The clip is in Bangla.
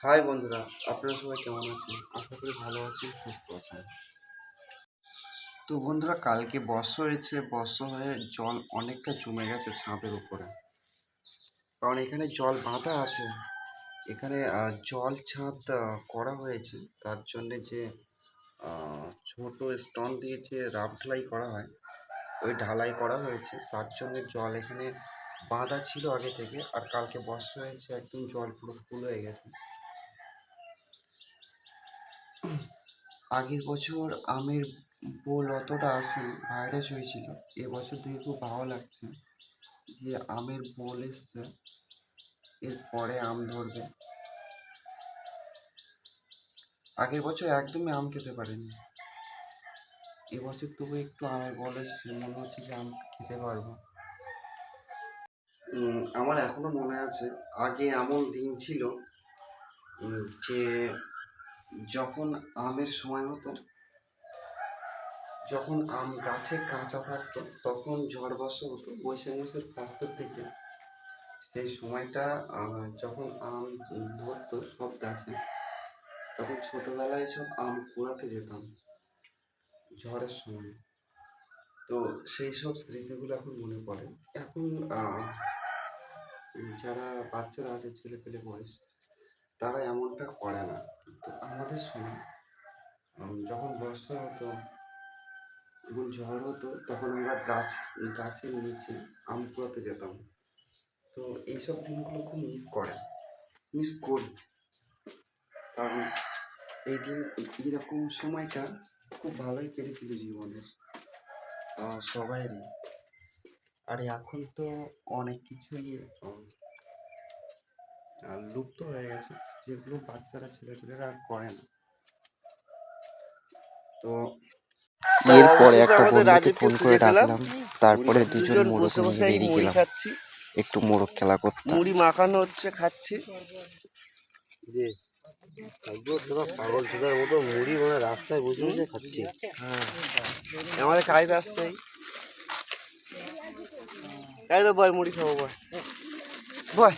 হাই বন্ধুরা, আপনারা সবাই কেমন আছেন? আশা করি ভালো আছেন, সুস্থ আছেন। তো বন্ধুরা, কালকে বর্ষা হয়েছে, বর্ষা হয়ে জল অনেকটা জমে গেছে ছাদের উপরে। কারণ এখানে জল বাঁধা আছে, এখানে জল ছাদ করা হয়েছে। তার জন্যে যে ছোট স্টোন দিয়ে যে রাফ ঢালাই করা হয়, ওই ঢালাই করা হয়েছে। তার জন্যে জল এখানে বাঁধা ছিল আগে থেকে। আর কালকে বর্ষা হয়েছে, একদম জল পুরো ফুল হয়ে গেছে। আগের বছর আমের বোল অতটা আসেনি, ভাইরাস হয়েছিল। এবছর থেকে খুব ভালো লাগছে যে আমের বোল এসছে, এরপরে আম ধরবে। আগের বছর একদমই আম খেতে পারিনি, এবছর তবু একটু আমের বোল এসছে, মনে হচ্ছে যে আম খেতে পারবো। আমার এখনো মনে আছে, আগে এমন দিন ছিল যে যখন আমের সময় হতো, যখন আম গাছে কাঁচা থাকতো, তখন ঝড় বর্ষা হতো বৈশাখ মাসের ফার্স্টের দিকে। সেই সময়টা যখন আম ধরতো সব গাছে, তখন ছোটবেলায় সব আম কুড়াতে যেতাম ঝড়ের সময়। তো সেই সব স্মৃতিগুলো এখন মনে পড়ে। এখন যারা বাচ্চারা আছে, ছেলে পেলে বয়স, তারা এমনটা করে না। তো আমাদের সময় যখন বর্ষা হতো এবং ঝড় হতো, তখন আমরা গাছের নিচে আম কুড়াতে যেতাম। তো এইসব দিনগুলো খুব মিস করি। কারণ এই দিন, এইরকম সময়টা খুব ভালোই কেটেছিল জীবনের সবাইরই। আর এখন তো অনেক কিছুই লুপ্ত হয়ে গেছে, যেগুলো বাচ্চারা ছেলেপেলেরা আর করে না। তো এরপরে একটা বন্ধুকে ফোন করে ডাকলাম, তারপরে দুজন মোড়ক নিয়ে বেরিয়ে গেলাম একটু মোড়ক খেলা করতে। মুড়ি মাখানো হচ্ছে, খাচ্ছি। যে পাগল ছোটার মতো মুড়ি মানে রাস্তায় বসে বসে খাচ্ছি। হ্যাঁ, আমাদের কাজে আসছে, তাই তো বয় মুড়ি খাবো, বয় বয়।